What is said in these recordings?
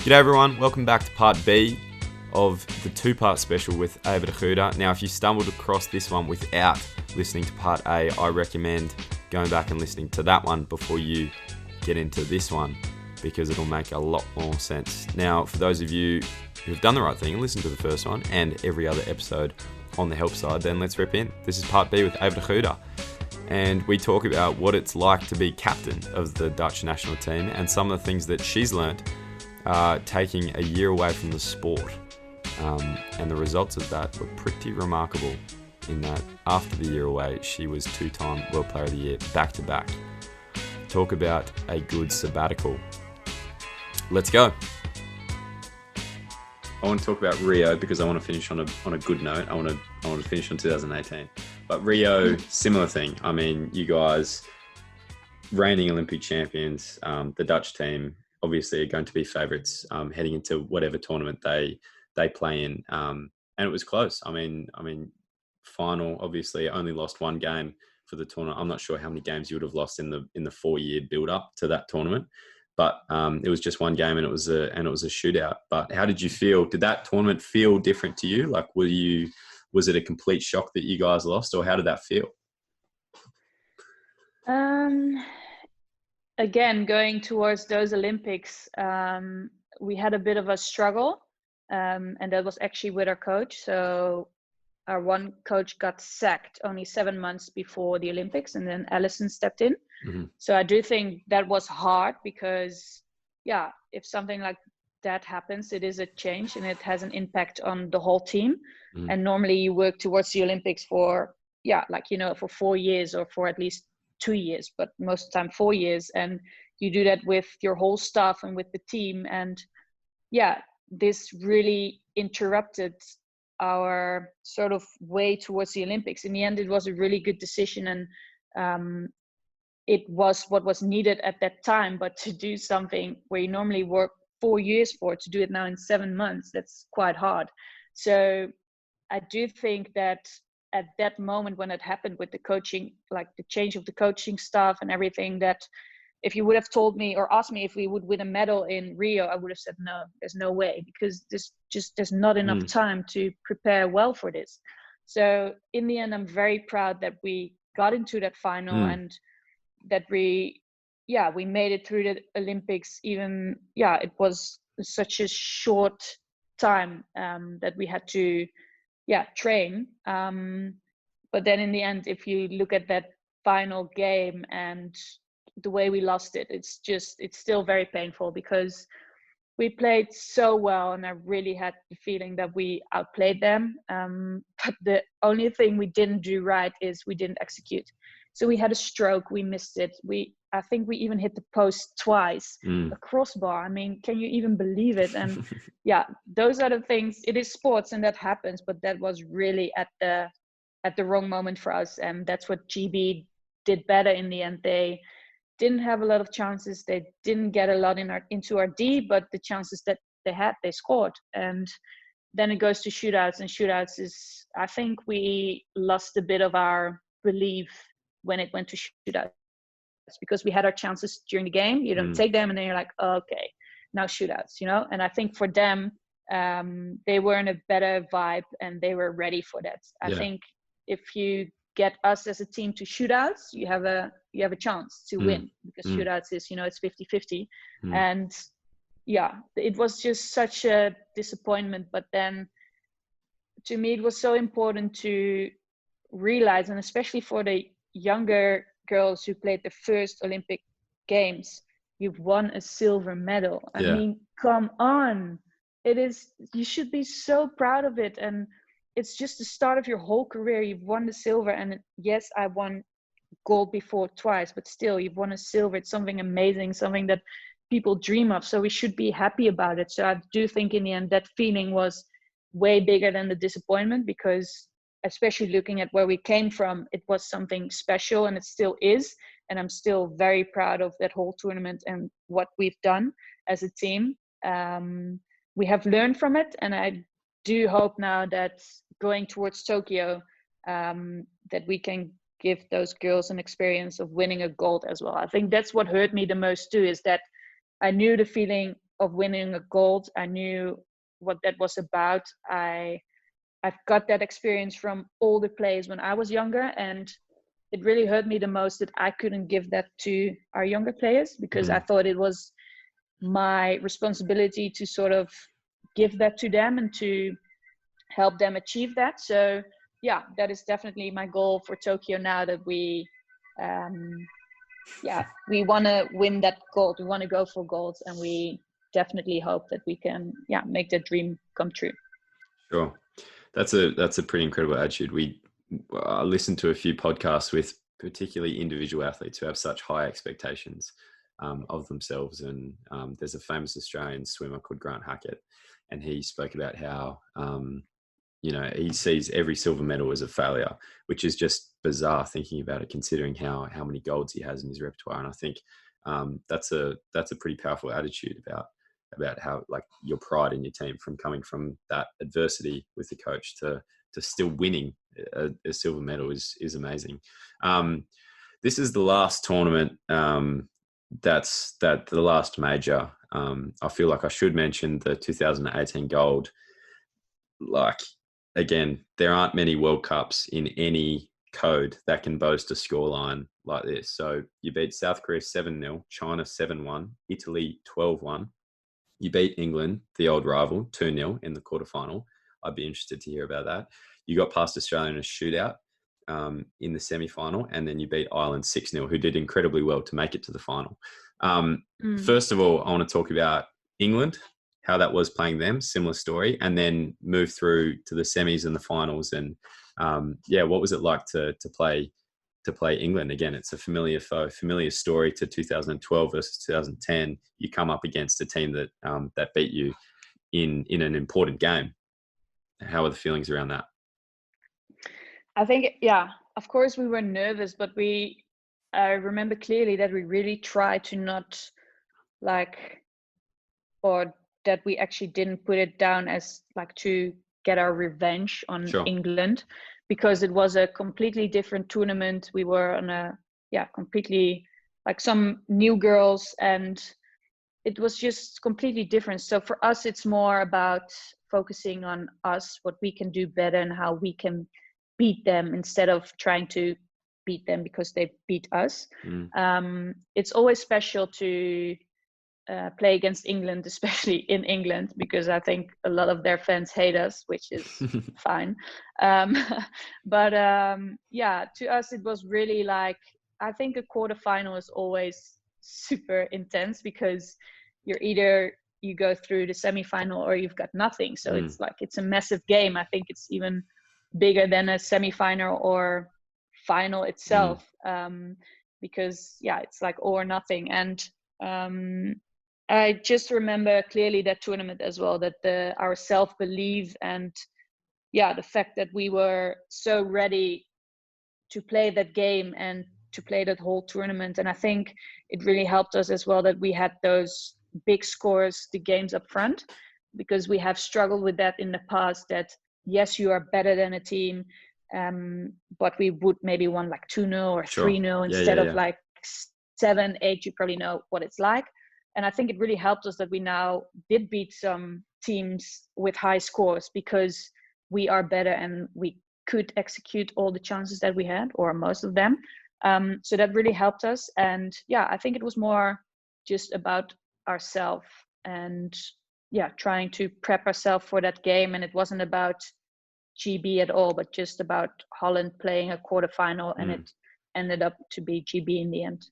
G'day everyone, welcome back to part B of the two-part special with Eva de Goede. Now, if you stumbled across this one without listening to part A, I recommend going back and listening to that one before you get into this one, because it'll make a lot more sense. Now, for those of you who've done the right thing and listened to the first one and every other episode on the help side, then let's rip in. This is part B with Eva de Goede, and we talk about what it's like to be captain of the Dutch national team and some of the things that she's learnt taking a year away from the sport. And the results of that were pretty remarkable, in that after the year away, she was two-time World Player of the Year back-to-back. Talk about a good sabbatical. Let's go. I want to talk about Rio because I want to finish on a good note. I want to finish on 2018. But Rio, similar thing. I mean, you guys, reigning Olympic champions, the Dutch team obviously are going to be favourites heading into whatever tournament they play in, and it was close. I mean, final obviously only lost one game for the tournament. I'm not sure how many games you would have lost in the 4-year build up to that tournament, but it was just one game and it was a shootout. But how did you feel? Did that tournament feel different to you? Like, was it a complete shock that you guys lost, or how did that feel? Again, going towards those Olympics, we had a bit of a struggle. And that was actually with our coach. So our one coach got sacked only 7 months before the Olympics, and then Alison stepped in. Mm-hmm. So I do think that was hard because, yeah, if something like that happens, it is a change and it has an impact on the whole team. Mm-hmm. And normally you work towards the Olympics for 4 years or for at least 2 years, but most of the time 4 years. And you do that with your whole staff and with the team. And yeah, this really interrupted our sort of way towards the Olympics. In the end, it was a really good decision, and it was what was needed at that time. But to do something where you normally work 4 years for, to do it now in 7 months, that's quite hard. So I do think that at that moment when it happened with the coaching, like the change of the coaching staff and everything, that if you would have told me or asked me if we would win a medal in Rio, I would have said, no, there's no way, because there's not enough time to prepare well for this. So in the end, I'm very proud that we got into that final and that we made it through the Olympics. Even, it was such a short time that we had to, train. But then in the end, if you look at that final game and the way we lost it, it's still very painful, because we played so well and I really had the feeling that we outplayed them. But the only thing we didn't do right is we didn't execute. So we had a stroke, we missed it. I think we even hit the post twice, a crossbar. I mean, can you even believe it? And those are the things. It is sports and that happens, but that was really at the wrong moment for us. And that's what GB did better in the end. They didn't have a lot of chances. They didn't get a lot into our D, but the chances that they had, they scored. And then it goes to shootouts, and shootouts is, I think we lost a bit of our belief when it went to shootouts, because we had our chances during the game. You don't take them, and then you're like, oh, okay, now shootouts, And I think for them, they were in a better vibe and they were ready for that. I think if you get us as a team to shootouts, you have a chance to win, because shootouts is, it's 50-50. And it was just such a disappointment. But then to me, it was so important to realize, and especially for the younger girls who played the first Olympic Games, you've won a silver medal. I mean, come on. You should be so proud of it. And it's just the start of your whole career. You've won the silver, and yes, I won gold before twice, but still, you've won a silver. It's something amazing, something that people dream of. So we should be happy about it. So I do think in the end, that feeling was way bigger than the disappointment, because especially looking at where we came from, it was something special, and it still is. And I'm still very proud of that whole tournament and what we've done as a team. We have learned from it, and I do hope now that going towards Tokyo, that we can give those girls an experience of winning a gold as well. I think that's what hurt me the most too, is that I knew the feeling of winning a gold. I knew what that was about. I've got that experience from all the plays when I was younger, and it really hurt me the most that I couldn't give that to our younger players, because I thought it was my responsibility to sort of give that to them and to help them achieve that. So yeah, that is definitely my goal for Tokyo now, that we want to win that gold. We want to go for gold, and we definitely hope that we can make that dream come true. Sure. That's a pretty incredible attitude. I listened to a few podcasts with particularly individual athletes who have such high expectations of themselves. And there's a famous Australian swimmer called Grant Hackett, and he spoke about how, he sees every silver medal as a failure, which is just bizarre thinking about it, considering how many golds he has in his repertoire. And I think that's a pretty powerful attitude about how, like, your pride in your team from coming from that adversity with the coach to still winning a silver medal is amazing. This is the last tournament. That's the last major. I feel like I should mention the 2018 gold. Like, again, there aren't many World Cups in any code that can boast a scoreline like this. So you beat South Korea 7-0, China 7-1, Italy 12-1. You beat England, the old rival, 2-0 in the quarterfinal. I'd be interested to hear about that. You got past Australia in a shootout in the semi-final, and then you beat Ireland 6-0, who did incredibly well to make it to the final. First of all, I want to talk about England, how that was playing them, similar story, and then move through to the semis and the finals. And what was it like to play England? Again, it's a familiar foe, familiar story to 2012 versus 2010. You come up against a team that beat you in an important game. How are the feelings around that? I think, of course we were nervous, but I remember clearly that we really tried to not or that we actually didn't put it down as like to get our revenge on England, because it was a completely different tournament. We were on a completely, like, some new girls, and it was just completely different. So for us, it's more about focusing on us, what we can do better and how we can beat them, instead of trying to beat them because they beat us. It's always special to play against England, especially in England, because I think a lot of their fans hate us, which is fine. But to us, it was really like, I think a quarterfinal is always super intense, because you go through the semifinal or you've got nothing. So it's a massive game. I think it's even bigger than a semifinal or final itself, because it's like all or nothing. And I just remember clearly that tournament as well, that our self-belief and the fact that we were so ready to play that game and to play that whole tournament. And I think it really helped us as well that we had those big scores, the games up front, because we have struggled with that in the past, that yes, you are better than a team, but we would maybe won like 2-0 or 3-0 instead of like 7-8. You probably know what it's like. And I think it really helped us that we now did beat some teams with high scores, because we are better and we could execute all the chances that we had, or most of them. So that really helped us. And I think it was more just about ourselves and trying to prep ourselves for that game. And it wasn't about GB at all, but just about Holland playing a quarterfinal, and it ended up to be GB in the end.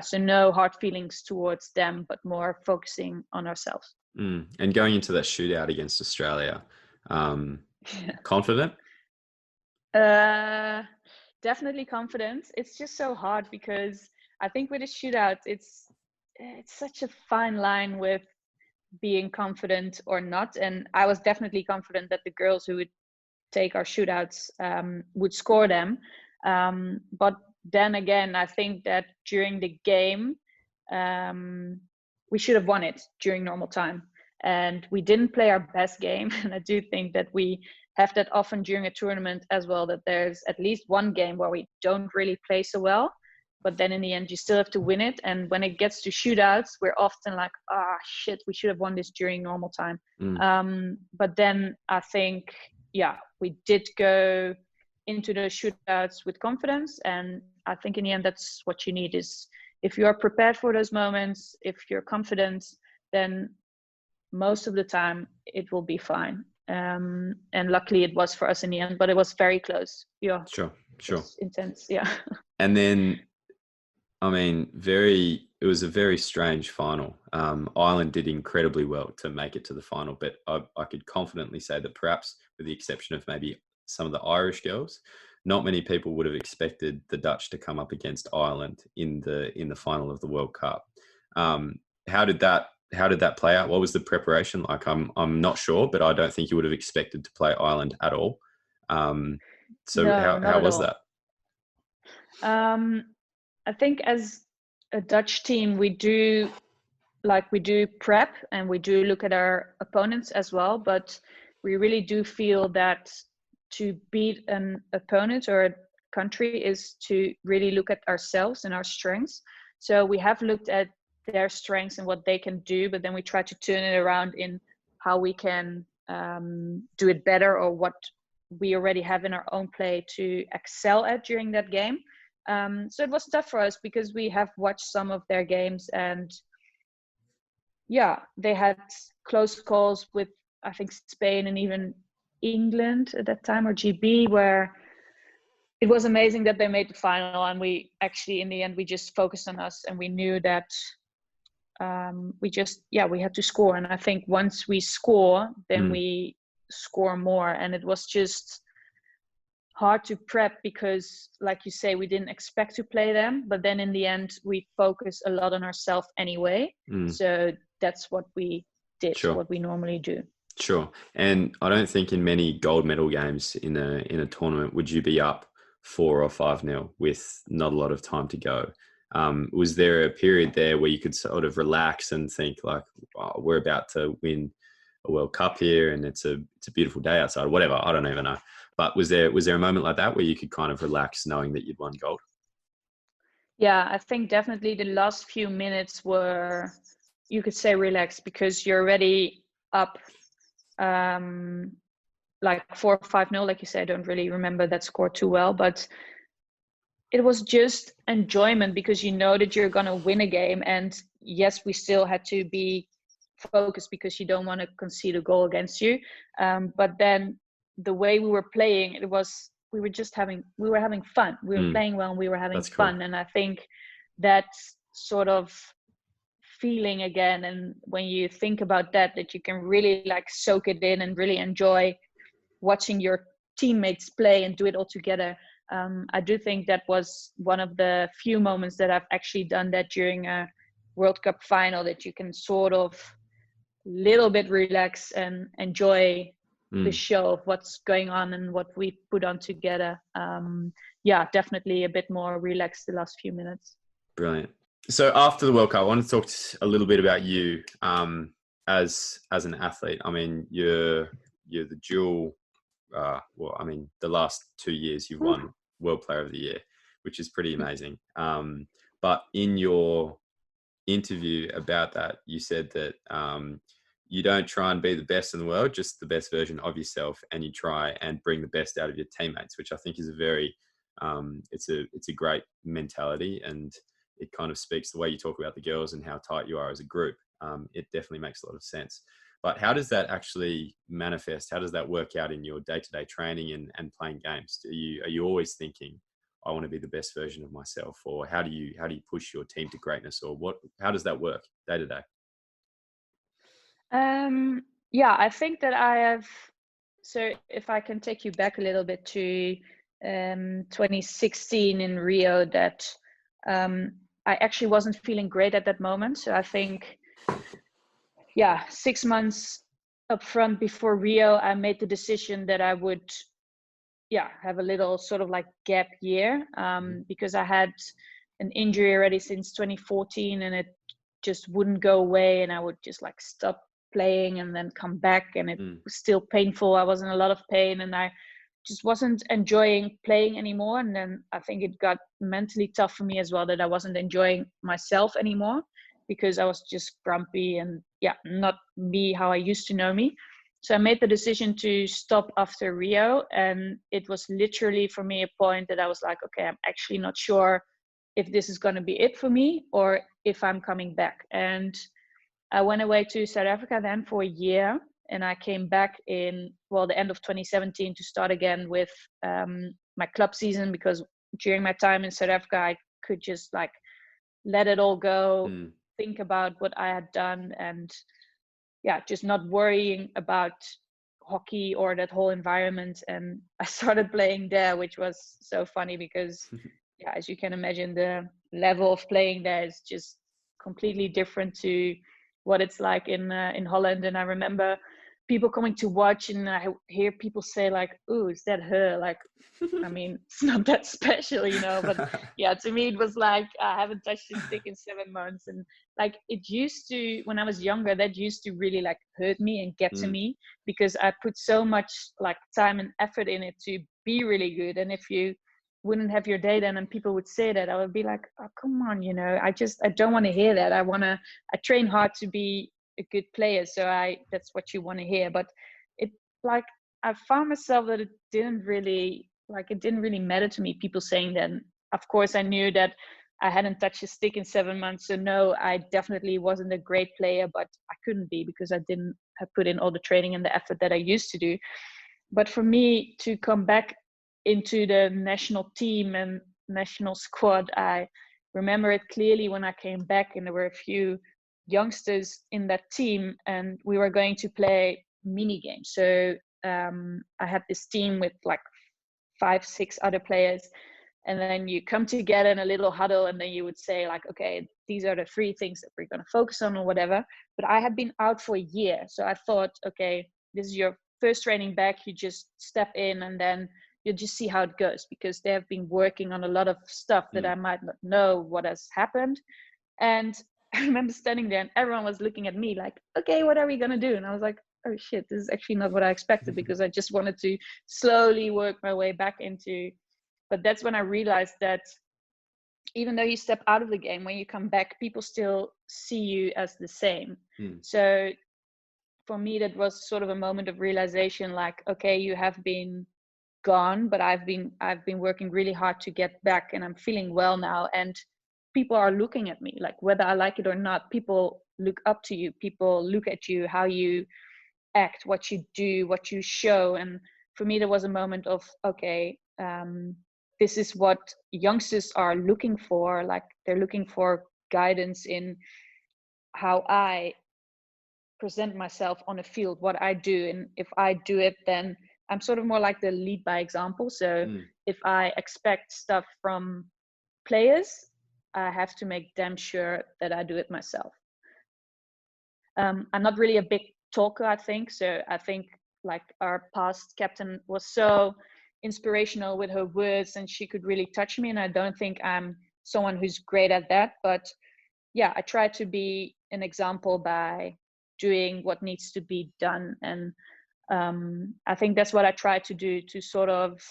So no hard feelings towards them, but more focusing on ourselves. And going into that shootout against Australia, confident? Definitely confident. It's just so hard, because I think with a shootout, it's such a fine line with being confident or not. And I was definitely confident that the girls who would take our shootouts would score them. But then again, I think that during the game, we should have won it during normal time. And we didn't play our best game. And I do think that we have that often during a tournament as well, that there's at least one game where we don't really play so well. but then in the end you still have to win it. And when it gets to shootouts, we're often like, shit, we should have won this during normal time. But then I think, we did go into the shootouts with confidence, and I think in the end that's what you need. Is if you are prepared for those moments, if you're confident, then most of the time it will be fine. And luckily it was for us in the end, but it was very close. Sure. Intense. Yeah. And then, I mean, it was a very strange final. Ireland did incredibly well to make it to the final, but I could confidently say that perhaps with the exception of maybe some of the Irish girls, not many people would have expected the Dutch to come up against Ireland in the final of the World Cup. How did that play out? What was the preparation like? I'm not sure, but I don't think you would have expected to play Ireland at all. So No, how was that? I think as a Dutch team, we do prep and we do look at our opponents as well, but we really do feel that to beat an opponent or a country is to really look at ourselves and our strengths. So we have looked at their strengths and what they can do, but then we try to turn it around in how we can do it better, or what we already have in our own play to excel at during that game. So it was tough for us because we have watched some of their games, and they had close calls with, I think, Spain and even England at that time, or GB, where it was amazing that they made the final. And we actually, in the end, we just focused on us, and we knew that we had to score. And I think once we score, then we score more. And it was just hard to prep because, like you say, we didn't expect to play them, but then in the end we focus a lot on ourselves anyway. So that's what we did. Sure. What we normally do. Sure. And I don't think in many gold medal games in a tournament would you be up 4 or 5-0 with not a lot of time to go. Was there a period there where you could sort of relax and think like, we're about to win a World Cup here and it's a beautiful day outside, or whatever? I don't even know. But was there a moment like that where you could kind of relax knowing that you'd won gold? Yeah, I think definitely the last few minutes were, you could say, relaxed, because you're already up like 4 or 5-0. Like you said, I don't really remember that score too well, but it was just enjoyment because you know that you're going to win a game. And yes, we still had to be focused because you don't want to concede a goal against you. But then the way we were playing, we were having fun. We were playing well and we were having fun. Cool. And I think that sort of feeling again, and when you think about that you can really like soak it in and really enjoy watching your teammates play and do it all together. I do think that was one of the few moments that I've actually done that during a World Cup final, that you can sort of little bit relax and enjoy the show of what's going on and what we put on together. Definitely a bit more relaxed the last few minutes. Brilliant. So after the World Cup, I want to talk a little bit about you as an athlete. I mean, you're the dual. The last 2 years you've won World Player of the Year, which is pretty amazing. But in your interview about that, you said that you don't try and be the best in the world, just the best version of yourself, and you try and bring the best out of your teammates, which I think is a very it's a great mentality, and it kind of speaks the way you talk about the girls and how tight you are as a group. It definitely makes a lot of sense. But how does that actually manifest? How does that work out in your day-to-day training and playing games? Are you always thinking, I want to be the best version of myself? Or how do you push your team to greatness? Or how does that work day to day? I think that I have, so if I can take you back a little bit to 2016 in Rio, that I actually wasn't feeling great at that moment. So I think 6 months up front before Rio, I made the decision that I would have a little sort of like gap year, because I had an injury already since 2014 and it just wouldn't go away, and I would just like stop playing and then come back, and it was still painful. I was in a lot of pain, and I just wasn't enjoying playing anymore. And then I think it got mentally tough for me as well, that I wasn't enjoying myself anymore, because I was just grumpy and not me how I used to know me. So I made the decision to stop after Rio. And it was literally for me a point that I was like, okay, I'm actually not sure if this is going to be it for me or if I'm coming back. And I went away to South Africa then for a year. And I came back in, the end of 2017 to start again with my club season, because during my time in South Africa, I could just like let it all go, think about what I had done, and just not worrying about hockey or that whole environment. And I started playing there, which was so funny because as you can imagine, the level of playing there is just completely different to what it's like in Holland. And I remember people coming to watch, and I hear people say like, "Ooh, is that her?" Like, I mean, it's not that special, but to me it was like, I haven't touched a stick in 7 months. And like, it used to, when I was younger, that used to really like hurt me and get to me, because I put so much like time and effort in it to be really good. And if you wouldn't have your day then and people would say that, I would be like, oh, come on, I don't want to hear that. I train hard to be a good player, so that's what you want to hear. But it, like, I found myself that it didn't really matter to me, people saying that. And of course I knew that I hadn't touched a stick in 7 months, so no, I definitely wasn't a great player, but I couldn't be, because I didn't have put in all the training and the effort that I used to do. But for me to come back into the national team and national squad, I remember it clearly when I came back, and there were a few youngsters in that team, and we were going to play mini games. So I had this team with like 5-6 other players, and then you come together in a little huddle, and then you would say like, okay, these are the 3 things that we're going to focus on or whatever. But I had been out for a year, so I thought, okay, this is your first training back, you just step in and then you'll just see how it goes, because they have been working on a lot of stuff that I might not know what has happened. And I remember standing there and everyone was looking at me like, okay, what are we going to do? And I was like, oh shit, this is actually not what I expected, because I just wanted to slowly work my way back into. But that's when I realized that even though you step out of the game, when you come back, people still see you as the same. So for me, that was sort of a moment of realization, like, okay, you have been gone, but I've been working really hard to get back, and I'm feeling well now. And people are looking at me, like, whether I like it or not, people look up to you, people look at you, how you act, what you do, what you show. And for me, there was a moment of, okay, this is what youngsters are looking for. Like, they're looking for guidance in how I present myself on a field, what I do. And if I do it, then I'm sort of more like the lead by example. So if I expect stuff from players, I have to make damn sure that I do it myself. I'm not really a big talker, I think. So I think like our past captain was so inspirational with her words, and she could really touch me. And I don't think I'm someone who's great at that. But yeah, I try to be an example by doing what needs to be done. And I think that's what I try to do, to sort of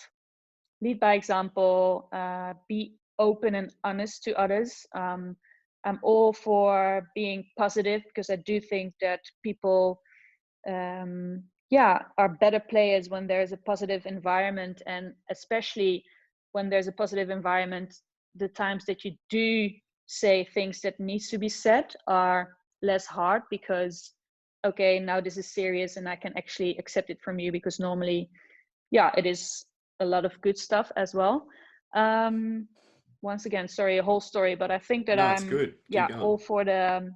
lead by example, be open and honest to others. I'm all for being positive, because I do think that people are better players when there's a positive environment. And especially when there's a positive environment, the times that you do say things that needs to be said are less hard, because okay, now this is serious and I can actually accept it from you, because normally it is a lot of good stuff as well. Once again, sorry, a whole story, but I think that I'm good. all for the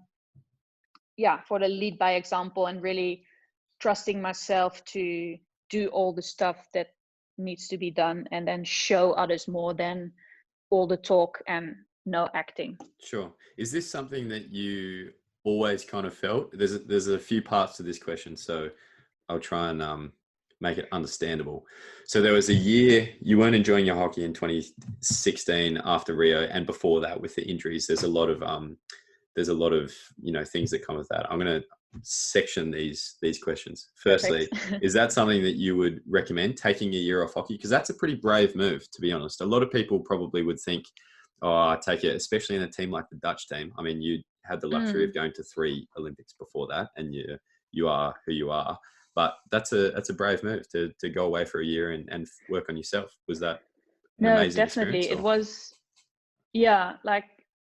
lead by example, and really trusting myself to do all the stuff that needs to be done, and then show others more than all the talk and no acting. Sure. Is this something that you always kind of felt? There's a few parts to this question, so I'll try and make it understandable. So there was a year you weren't enjoying your hockey in 2016 after Rio, and before that with the injuries. There's a lot of things that come with that. I'm gonna section these questions. Firstly, Perfect. is that something that you would recommend, taking a year off hockey? Because that's a pretty brave move, to be honest. A lot of people probably would think, oh, I take it, especially in a team like the Dutch team. I mean, you had the luxury of going to 3 Olympics before that, and you are who you are. But that's a brave move to go away for a year and work on yourself. Was that an No, amazing definitely. experience? It Or? was, yeah, like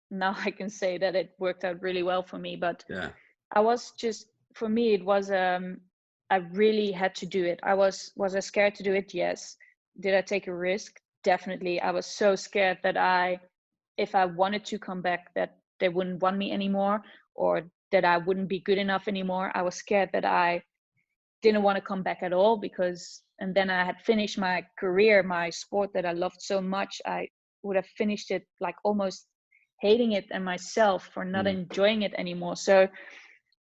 now I can say that it worked out really well for me, but Yeah. I was just, for me, it was, I really had to do it. Was I scared to do it? Yes. Did I take a risk? Definitely. I was so scared that if I wanted to come back, that they wouldn't want me anymore, or that I wouldn't be good enough anymore. I was scared that I didn't want to come back at all, because, and then I had finished my career, my sport that I loved so much. I would have finished it like almost hating it and myself for not enjoying it anymore. So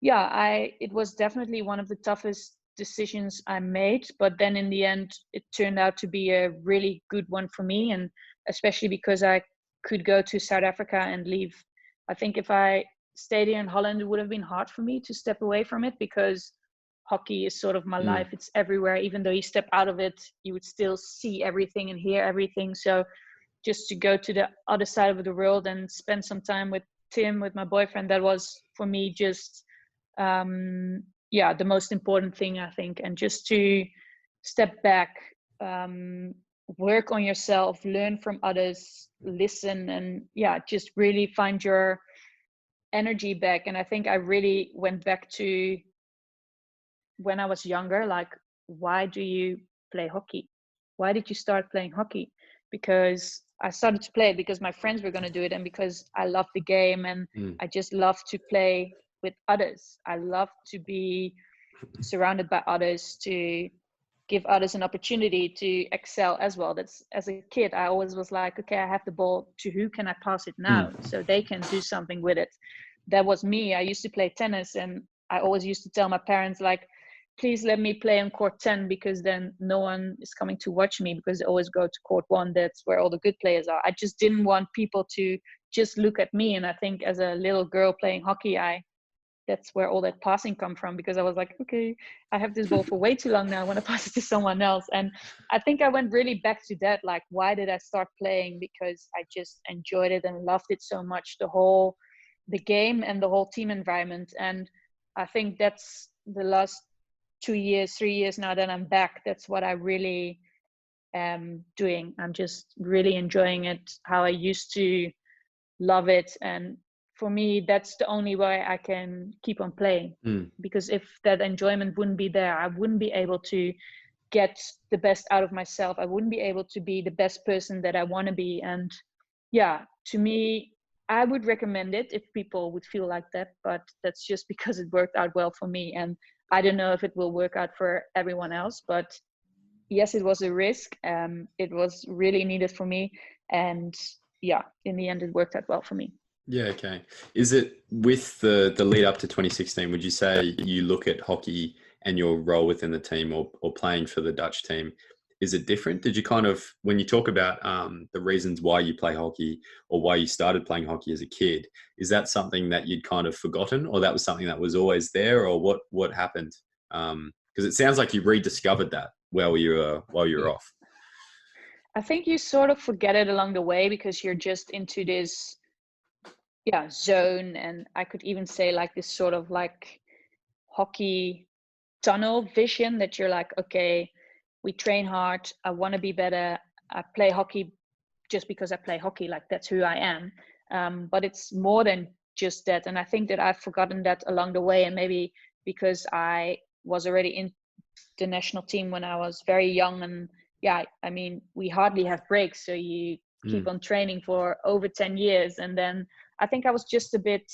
yeah, it was definitely one of the toughest decisions I made, but then in the end it turned out to be a really good one for me, and especially because I could go to South Africa and leave. I think if I stayed here in Holland, it would have been hard for me to step away from it, because hockey is sort of my life. It's everywhere. Even though you step out of it, you would still see everything and hear everything. So just to go to the other side of the world and spend some time with Tim, with my boyfriend, that was for me just the most important thing, I think. And just to step back, work on yourself, learn from others, listen, and just really find your energy back. And I think I really went back to when I was younger, like, why do you play hockey? Why did you start playing hockey? Because I started to play it because my friends were going to do it, and because I love the game, and I just love to play with others. I love to be surrounded by others, to give others an opportunity to excel as well. That's, as a kid, I always was like, okay, I have the ball, to who can I pass it now so they can do something with it? That was me. I used to play tennis, and I always used to tell my parents, like, please let me play on court 10, because then no one is coming to watch me, because they always go to court 1. That's where all the good players are. I just didn't want people to just look at me. And I think as a little girl playing hockey, that's where all that passing come from, because I was like, okay, I have this ball for way too long now, I want to pass it to someone else. And I think I went really back to that, like, why did I start playing? Because I just enjoyed it and loved it so much, the game and the whole team environment. And I think that's the last 2 years, 3 years now that I'm back, that's what I really am doing. I'm just really enjoying it, how I used to love it. And for me, that's the only way I can keep on playing. Because if that enjoyment wouldn't be there, I wouldn't be able to get the best out of myself. I wouldn't be able to be the best person that I want to be. And to me, I would recommend it if people would feel like that, but that's just because it worked out well for me. And I don't know if it will work out for everyone else, but yes, it was a risk. It was really needed for me. And in the end, it worked out well for me. Yeah, okay. Is it with the lead up to 2016, would you say you look at hockey and your role within the team or playing for the Dutch team, is it different? Did you kind of, when you talk about the reasons why you play hockey or why you started playing hockey as a kid, is that something that you'd kind of forgotten, or that was something that was always there, or what happened? Because it sounds like you rediscovered that while you were off. I think you sort of forget it along the way, because you're just into this zone. And I could even say like this sort of like hockey tunnel vision, that you're like, okay, we train hard, I want to be better, I play hockey just because I play hockey, like that's who I am. But it's more than just that. And I think that I've forgotten that along the way. And maybe because I was already in the national team when I was very young, and I mean, we hardly have breaks, so you keep on training for over 10 years. And then I think I was just a bit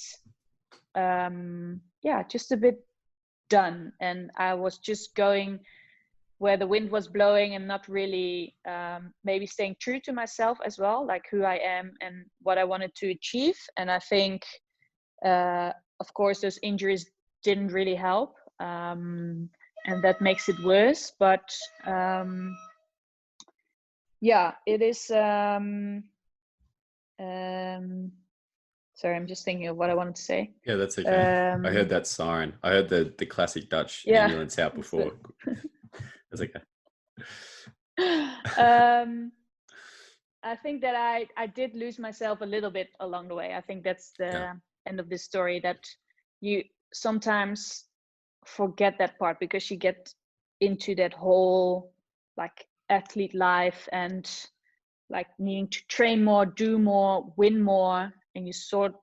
done, and I was just going where the wind was blowing, and not really maybe staying true to myself as well, like who I am and what I wanted to achieve. And I think of course those injuries didn't really help, and that makes it worse. But it is Sorry, I'm just thinking of what I wanted to say. Yeah, that's okay. I heard that siren. I heard the classic Dutch ambulance out before. That's okay. I think that I did lose myself a little bit along the way. I think that's the end of this story, that you sometimes forget that part because you get into that whole like athlete life and like needing to train more, do more, win more, and you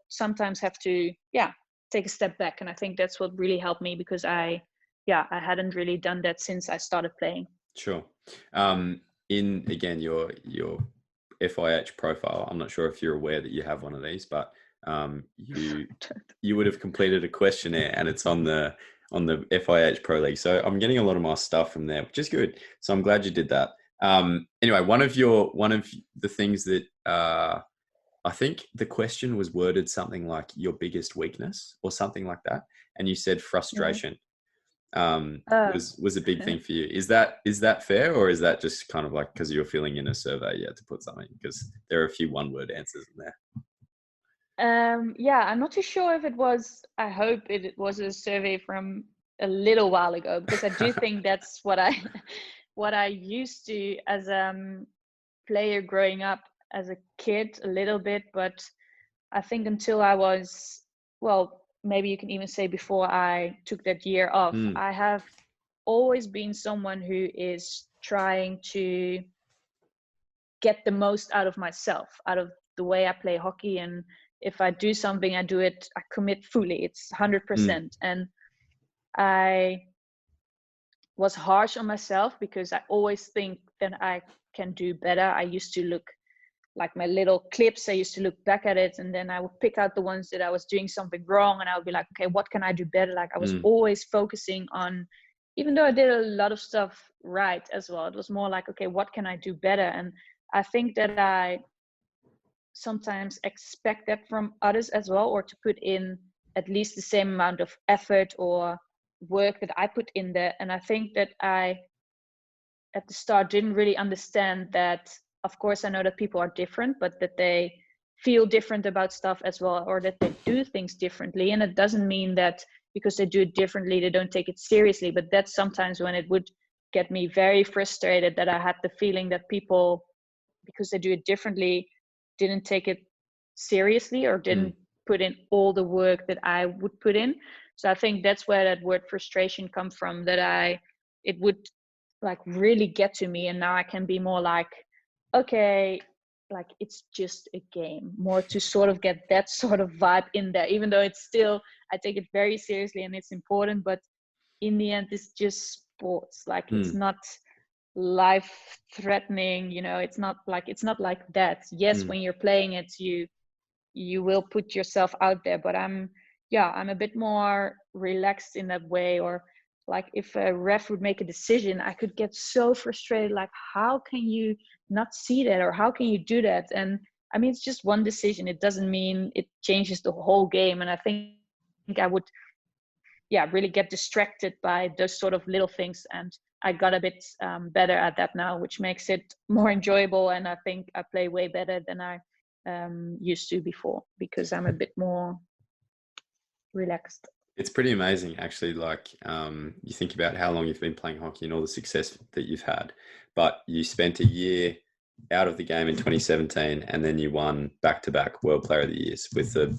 sometimes have to take a step back. And I think that's what really helped me, because I hadn't really done that since I started playing. Sure. In again your FIH profile, I'm not sure if you're aware that you have one of these, but you would have completed a questionnaire, and it's on the FIH Pro League. So I'm getting a lot of my stuff from there, which is good. So I'm glad you did that. Anyway, one of the things that I think the question was worded something like your biggest weakness or something like that, and you said frustration. Was a big thing for you. Is that fair, or is that just kind of like because you're filling in a survey you had to put something, because there are a few one-word answers in there? I'm not too sure if it was. I hope it was a survey from a little while ago, because I do think that's what I used to as a player growing up as a kid a little bit. But I think until I was, well, maybe you can even say before I took that year off, I have always been someone who is trying to get the most out of myself, out of the way I play hockey. And if I do something, I do it, I commit fully. It's 100%. And I was harsh on myself because I always think that I can do better. I used to look like my little clips, I used to look back at it, and then I would pick out the ones that I was doing something wrong, and I would be like, okay, what can I do better? Like I was always focusing on, even though I did a lot of stuff right as well, it was more like, okay, what can I do better? And I think that I sometimes expect that from others as well, or to put in at least the same amount of effort or work that I put in there. And I think that I at the start didn't really understand that. Of course I know that people are different, but that they feel different about stuff as well, or that they do things differently. And it doesn't mean that because they do it differently they don't take it seriously, but that's sometimes when it would get me very frustrated, that I had the feeling that people, because they do it differently, didn't take it seriously or didn't put in all the work that I would put in. So I think that's where that word frustration comes from, that it would like really get to me. And now I can be more like, okay, like it's just a game, more to sort of get that sort of vibe in there, even though it's still, I take it very seriously and it's important, but in the end it's just sports. Like it's not life threatening, you know, it's not like that. Yes, when you're playing it, you will put yourself out there, but I'm a bit more relaxed in that way. Or like if a ref would make a decision, I could get so frustrated, like how can you not see that, or how can you do that? And I mean, it's just one decision, it doesn't mean it changes the whole game. And I think I would really get distracted by those sort of little things. And I got a bit better at that now, which makes it more enjoyable. And I think I play way better than I used to before, because I'm a bit more relaxed. It's pretty amazing, actually. Like you think about how long you've been playing hockey and all the success that you've had, but you spent a year out of the game in 2017, and then you won back-to-back World Player of the Years with a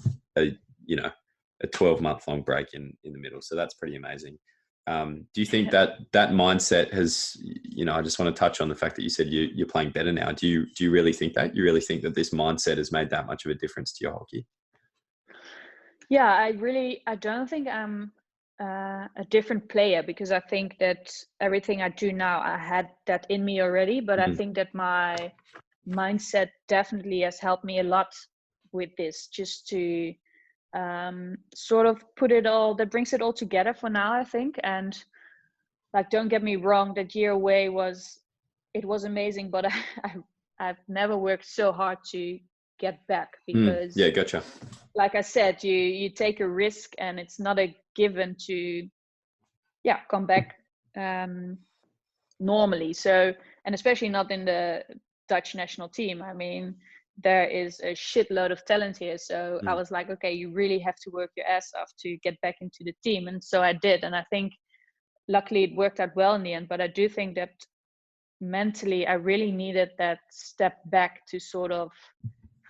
12-month long break in the middle. So that's pretty amazing. Do you think that mindset has, I just want to touch on the fact that you said you're playing better now. Do you really think that? You really think that this mindset has made that much of a difference to your hockey? Yeah, I don't think I'm a different player, because I think that everything I do now, I had that in me already. But I think that my mindset definitely has helped me a lot with this, just to sort of that brings it all together for now, I think. And like, don't get me wrong, that year away was amazing, but I've never worked so hard to get back, because gotcha. Like I said, you take a risk, and it's not a given to come back normally. So, and especially not in the Dutch national team. I mean, there is a shitload of talent here. So I was like, okay, you really have to work your ass off to get back into the team. And so I did. And I think luckily it worked out well in the end. But I do think that mentally I really needed that step back to sort of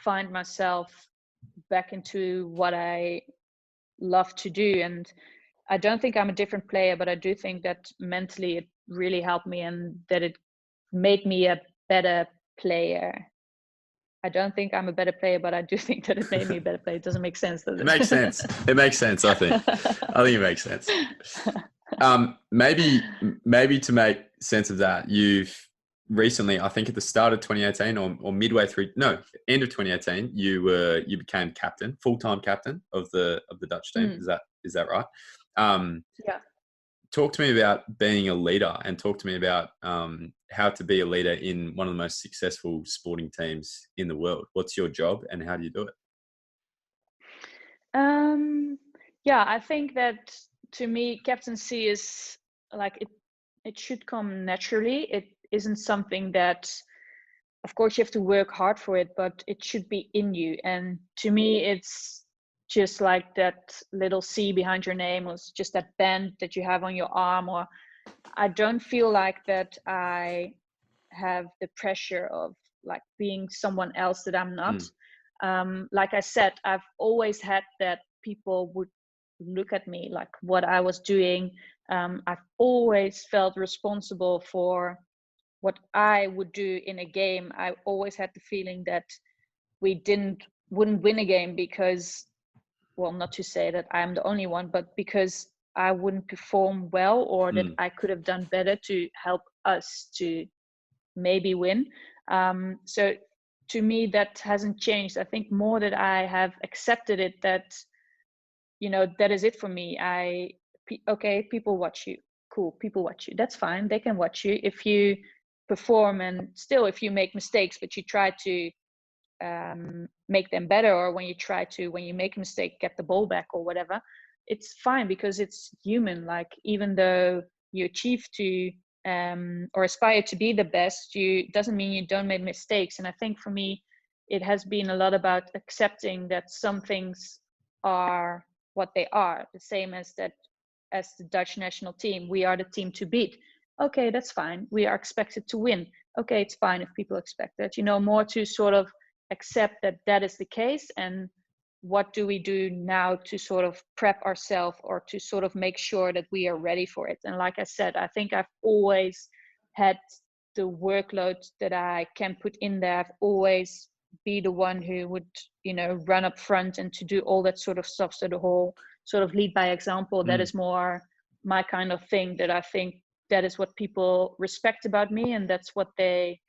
find myself back into what I love to do. And I don't think I'm a different player, but I do think that mentally it really helped me and that it made me a better player. I don't think I'm a better player, but I do think that it made me a better player. It doesn't make sense, does it? It makes sense. It makes sense, I think. I think it makes sense. Maybe to make sense of that, you've recently, I think at the start of 2018 or midway through, no, end of 2018, you became captain, full-time captain of the Dutch team. Is that right? Yeah. Talk to me about being a leader and talk to me about how to be a leader in one of the most successful sporting teams in the world. What's your job and how do you do it? Yeah, I think that to me, captaincy is like it should come naturally. It isn't something that, of course, you have to work hard for it, but it should be in you. And to me, it's just like that little C behind your name, or just that band that you have on your arm. Or I don't feel like that I have the pressure of like being someone else that I'm not. Like I said, I've always had that people would look at me like what I was doing. I've always felt responsible for what I would do in a game. I always had the feeling that we wouldn't win a game because, well, not to say that I'm the only one, but because I wouldn't perform well or that I could have done better to help us to maybe win. So to me, that hasn't changed. I think more that I have accepted it, that, you know, that is it for me. Okay, people watch you. Cool, people watch you. That's fine. They can watch you. If you perform and still if you make mistakes, but you try to make them better, or when you make a mistake, get the ball back or whatever, it's fine because it's human. Like, even though you achieve to or aspire to be the best, you doesn't mean you don't make mistakes. And I think for me, it has been a lot about accepting that some things are what they are, the same as that as the Dutch national team, we are the team to beat. Okay, that's fine. We are expected to win. Okay, it's fine if people expect that. You know, more to sort of accept that that is the case, and what do we do now to sort of prep ourselves or to sort of make sure that we are ready for it. And like I said, I think I've always had the workload that I can put in there. I've always be the one who would, you know, run up front and to do all that sort of stuff. So the whole sort of lead by example, that is more my kind of thing, that I think that is what people respect about me, and that's what they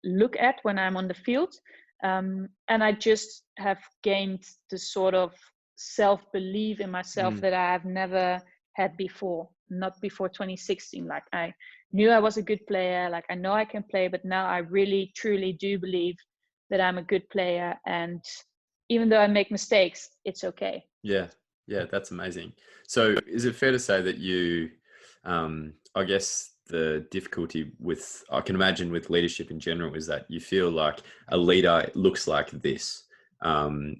look at when I'm on the field. And I just have gained the sort of self-belief in myself that I have never had before, not before 2016. Like, I knew I was a good player, like I know I can play, but now I really truly do believe that I'm a good player, and even though I make mistakes, it's okay. Yeah, that's amazing. So is it fair to say that you, I guess the difficulty with, I can imagine with leadership in general, is that you feel like a leader looks like this. And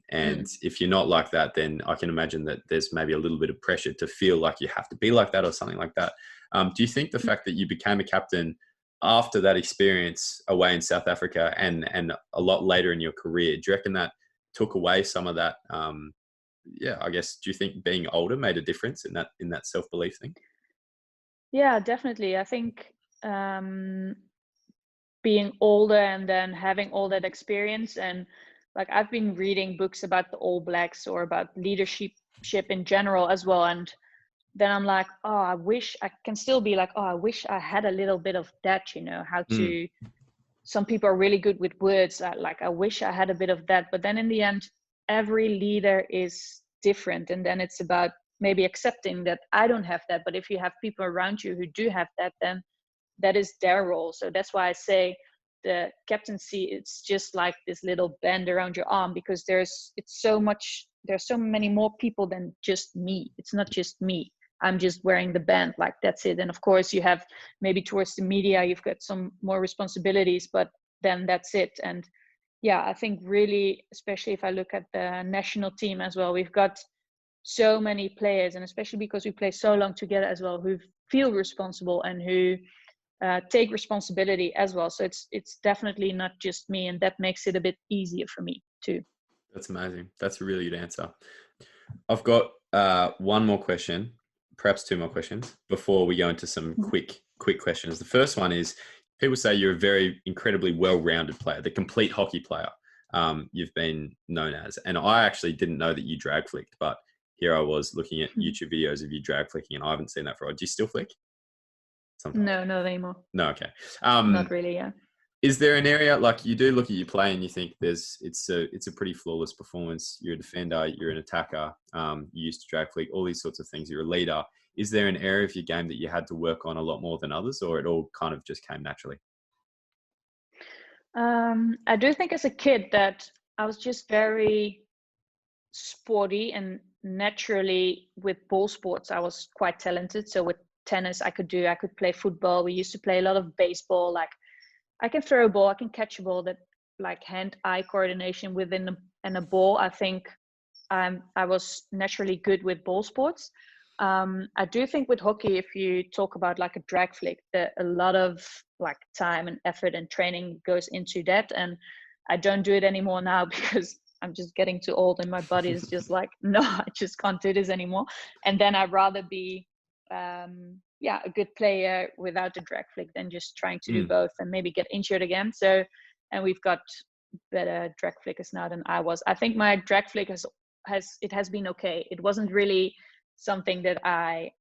if you're not like that, then I can imagine that there's maybe a little bit of pressure to feel like you have to be like that or something like that. Do you think the fact that you became a captain after that experience away in South Africa and a lot later in your career, do you reckon that took away some of that? I guess, do you think being older made a difference in that self-belief thing? Yeah, definitely. I think being older and then having all that experience, and like I've been reading books about the All Blacks or about leadership in general as well, and then I'm like, oh, I wish I can still be like, oh, I wish I had a little bit of that, you know, how to some people are really good with words, like I wish I had a bit of that. But then in the end, every leader is different, and then it's about maybe accepting that I don't have that, but if you have people around you who do have that, then that is their role. So that's why I say the captaincy, it's just like this little band around your arm, because there's so many more people than just me. It's not just me. I'm just wearing the band, like that's it. And of course you have maybe towards the media, you've got some more responsibilities, but then that's it. And yeah, I think really, especially if I look at the national team as well, we've got so many players, and especially because we play so long together as well, who feel responsible and who take responsibility as well. So it's definitely not just me, and that makes it a bit easier for me too. That's amazing. That's a really good answer. I've got one more question, perhaps two more questions before we go into some quick questions. The first one is, people say you're a very incredibly well-rounded player, the complete hockey player you've been known as. And I actually didn't know that you drag flicked, but here I was looking at YouTube videos of you drag flicking, and I haven't seen that for a while. Do you still flick? Sometimes. No, not anymore. No, okay. Not really, yeah. Is there an area, like, you do look at your play and you think it's a pretty flawless performance? You're a defender, you're an attacker, you used to drag flick, all these sorts of things. You're a leader. Is there an area of your game that you had to work on a lot more than others, or it all kind of just came naturally? I do think as a kid that I was just very sporty, and naturally with ball sports I was quite talented. So with tennis I could play football. We used to play a lot of baseball. Like, I can throw a ball, I can catch a ball. That, like, hand-eye coordination within a ball, I think I was naturally good with ball sports. I do think with hockey, if you talk about like a drag flick, that a lot of like time and effort and training goes into that, and I don't do it anymore now because I'm just getting too old and my body is just like, no, I just can't do this anymore. And then I'd rather be a good player without the drag flick than just trying to do both and maybe get injured again. So, and we've got better drag flickers now than I was. I think my drag flick has been okay. It wasn't really something that I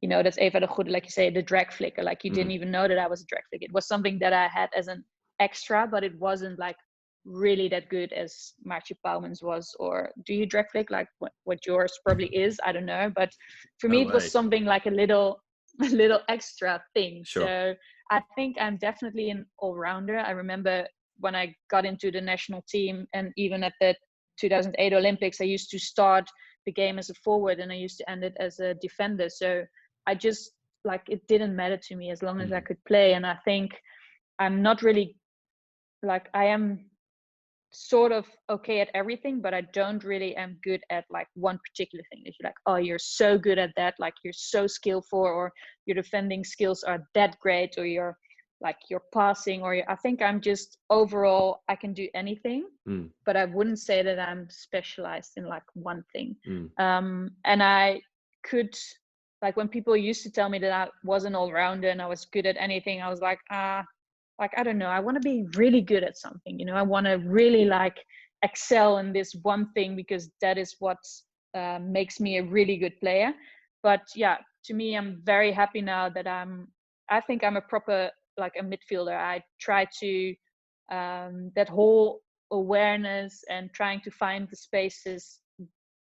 that's Eva de Goede, like you say, the drag flicker. Like, you didn't even know that I was a drag flicker. It was something that I had as an extra, but it wasn't like really that good as Maartje Bouwmans was. Or do you drag flick like what yours probably is? I don't know, but for me it was something like a little extra thing. Sure. So I think I'm definitely an all-rounder. I remember when I got into the national team, and even at the 2008 Olympics, I used to start the game as a forward and I used to end it as a defender. So I just, like, it didn't matter to me as long as I could play. And I think I'm not really, like, I am sort of okay at everything, but I don't really am good at like one particular thing that you're like, oh, you're so good at that, like you're so skillful, or your defending skills are that great, or you're like your passing, or I think I'm just overall I can do anything, but I wouldn't say that I'm specialized in like one thing. And I could, like, when people used to tell me that I was an all-rounder and I was good at anything, I was like, like, I don't know, I want to be really good at something, I want to really like excel in this one thing, because that is what makes me a really good player. But yeah, to me, I'm very happy now that I think I'm a proper, like, a midfielder. I try to that whole awareness and trying to find the spaces,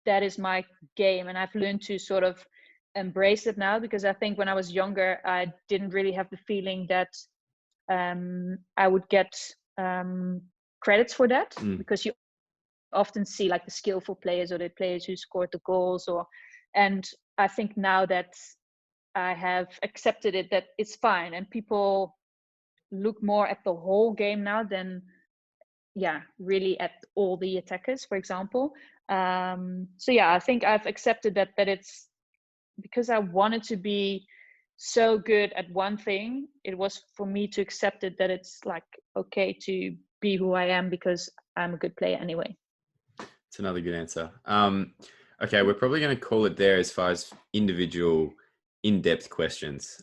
that is my game, and I've learned to sort of embrace it now, because I think when I was younger I didn't really have the feeling that I would get credits for that, because you often see like the skillful players or the players who scored the goals, and I think now that I have accepted it, that it's fine, and people look more at the whole game now than really at all the attackers, for example. So yeah, I think I've accepted that it's because I wanted to be so good at one thing. It was for me to accept it, that it's like okay to be who I am, because I'm a good player anyway. It's another good answer. Okay, we're probably going to call it there as far as individual in-depth questions.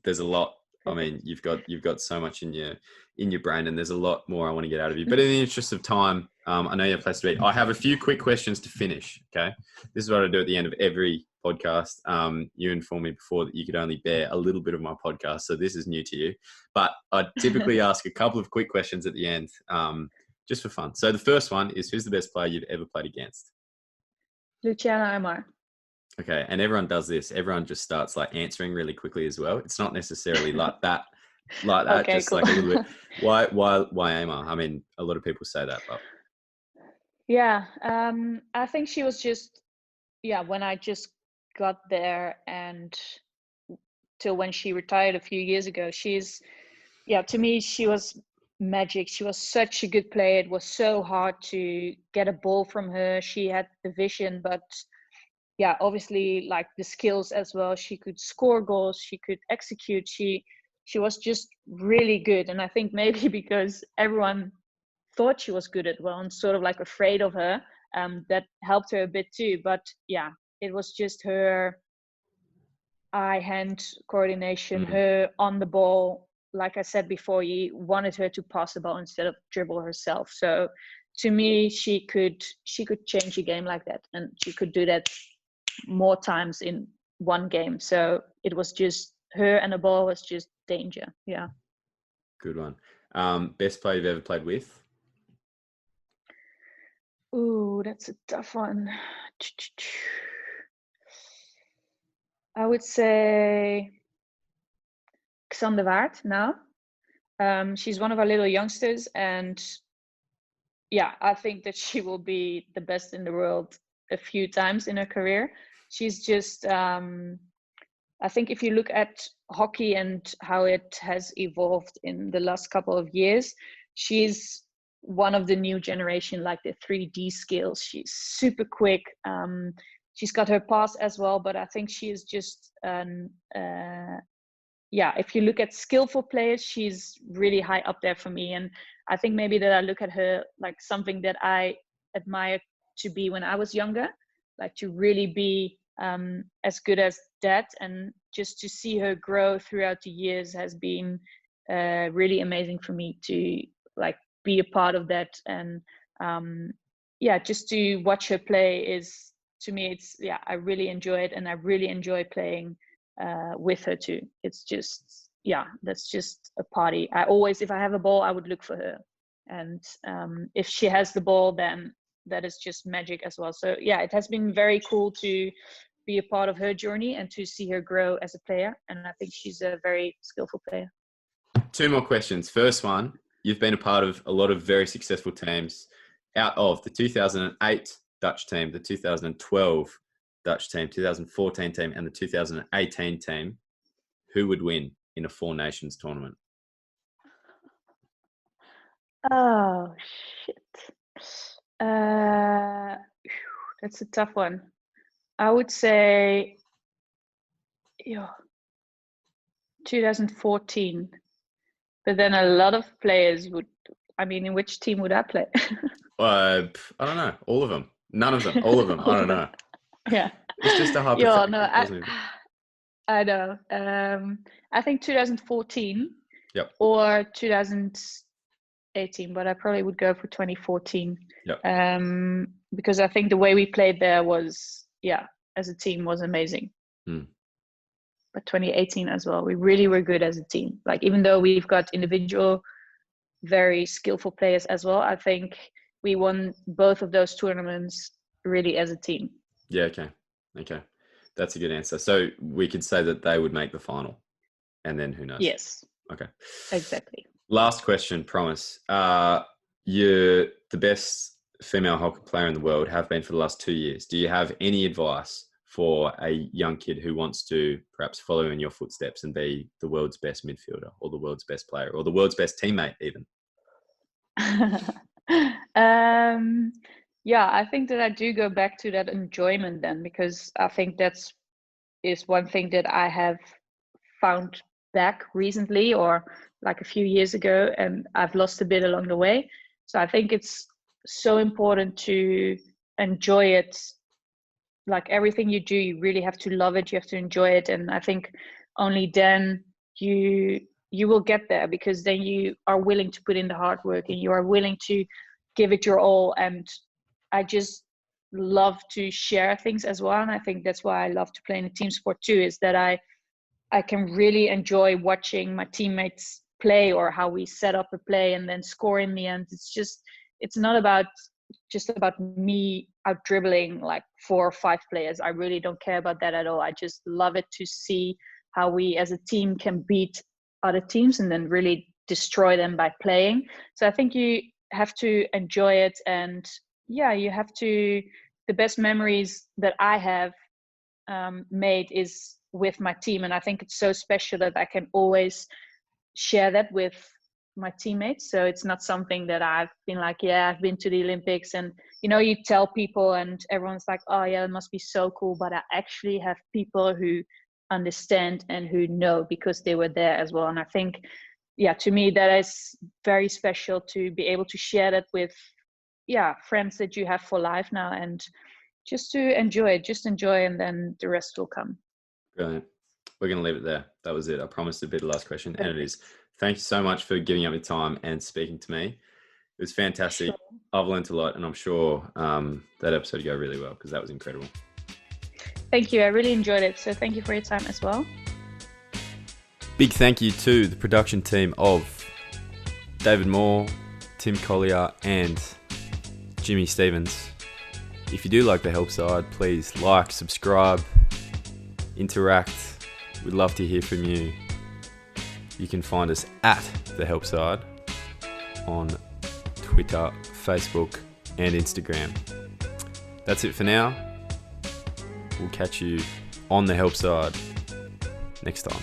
There's a lot. I mean, you've got so much in your brain, and there's a lot more I want to get out of you. But in the interest of time, I know you have a place to be. I have a few quick questions to finish. Okay, this is what I do at the end of every podcast. You informed me before that you could only bear a little bit of my podcast, so this is new to you. But I typically ask a couple of quick questions at the end, just for fun. So the first one is, who's the best player you've ever played against? Luciana Aymar. Okay, and everyone does this. Everyone just starts like answering really quickly as well. It's not necessarily like that. Okay, just cool. Like a little bit. Why Aymar? I mean, a lot of people say that, but yeah, I think she was just when I just got there and till when she retired a few years ago, to me she was magic. She was such a good player. It was so hard to get a ball from her. She had the vision, but yeah, obviously like the skills as well. She could score goals, she could execute. She was just really good. And I think maybe because everyone thought she was good as well and sort of like afraid of her, that helped her a bit too. But yeah, it was just her eye-hand coordination, her on the ball. Like I said before, you wanted her to pass the ball instead of dribble herself. So to me, she could change a game like that, and she could do that more times in one game. So it was just her and the ball was just danger. Yeah. Good one. Best player you've ever played with? Ooh, that's a tough one. I would say Xander Waard now. She's one of our little youngsters, and yeah, I think that she will be the best in the world a few times in her career. She's just, I think if you look at hockey and how it has evolved in the last couple of years, she's one of the new generation, like the 3D skills. She's super quick. She's got her pass as well, but I think she is just, yeah, if you look at skillful players, she's really high up there for me. And I think maybe that I look at her like something that I admire to be when I was younger, like to really be as good as that. And just to see her grow throughout the years has been really amazing for me to like be a part of that. And yeah, just to watch her play is, to me, it's, yeah, I really enjoy it, and I really enjoy playing with her too. It's just, yeah, that's just a party. I always, if I have a ball, I would look for her, and if she has the ball, then that is just magic as well. So yeah, it has been very cool to be a part of her journey and to see her grow as a player, and I think she's a very skillful player. Two more questions. First one, you've been a part of a lot of very successful teams. Out of the 2008 Dutch team, the 2012 Dutch team, 2014 team, and the 2018 team, who would win in a Four Nations tournament? Oh shit, that's a tough one. I would say, yeah, 2014. But then a lot of players would. I mean, in which team would I play? I don't know. All of them. None of them. All of them. I don't know. Yeah. It's just a hypothetical. Yeah, no, I know. I think 2014. Yep. Or 2018, but I probably would go for 2014. Yep. Because I think the way we played there was, yeah, as a team was amazing. But 2018 as well, we really were good as a team. Like, even though we've got individual, very skillful players as well, I think we won both of those tournaments really as a team. Yeah, okay. That's a good answer. So we could say that they would make the final, and then who knows? Yes. Okay. Exactly. Last question, promise. You're the best female hockey player in the world, have been for the last 2 years. Do you have any advice for a young kid who wants to perhaps follow in your footsteps and be the world's best midfielder, or the world's best player, or the world's best teammate even? Yeah, I think that I do go back to that enjoyment then, because I think is one thing that I have found back recently, or like a few years ago, and I've lost a bit along the way. So I think it's so important to enjoy it. Like, everything you do, you really have to love it, you have to enjoy it, and I think only then you will get there, because then you are willing to put in the hard work and you are willing to give it your all. And I just love to share things as well, and I think that's why I love to play in a team sport too, is that I can really enjoy watching my teammates play, or how we set up a play and then score in the end. It's not about me out dribbling like 4 or 5 players. I really don't care about that at all. I just love it to see how we as a team can beat other teams and then really destroy them by playing. So I think you have to enjoy it, and yeah, you have to. The best memories that I have made is with my team, and I think it's so special that I can always share that with my teammates. So it's not something that I've been like, yeah, I've been to the Olympics, and you tell people and everyone's like, oh yeah, it must be so cool. But I actually have people who understand and who know because they were there as well. And I think, yeah, to me that is very special to be able to share that with friends that you have for life now, and just to enjoy, and then the rest will come. Brilliant. We're going to leave it there. That was it. I promised to be the last question, and it is. Thank you so much for giving up your time and speaking to me. It was fantastic. Sure. I've learned a lot, and I'm sure that episode will go really well because that was incredible. Thank you. I really enjoyed it. So thank you for your time as well. Big thank you to the production team of David Moore, Tim Collier, and Jimmy Stevens. If you do like the Help Side, please like, subscribe, interact. We'd love to hear from you. You can find us at the Help Side on Twitter, Facebook, and Instagram. That's it for now. We'll catch you on the Help Side next time.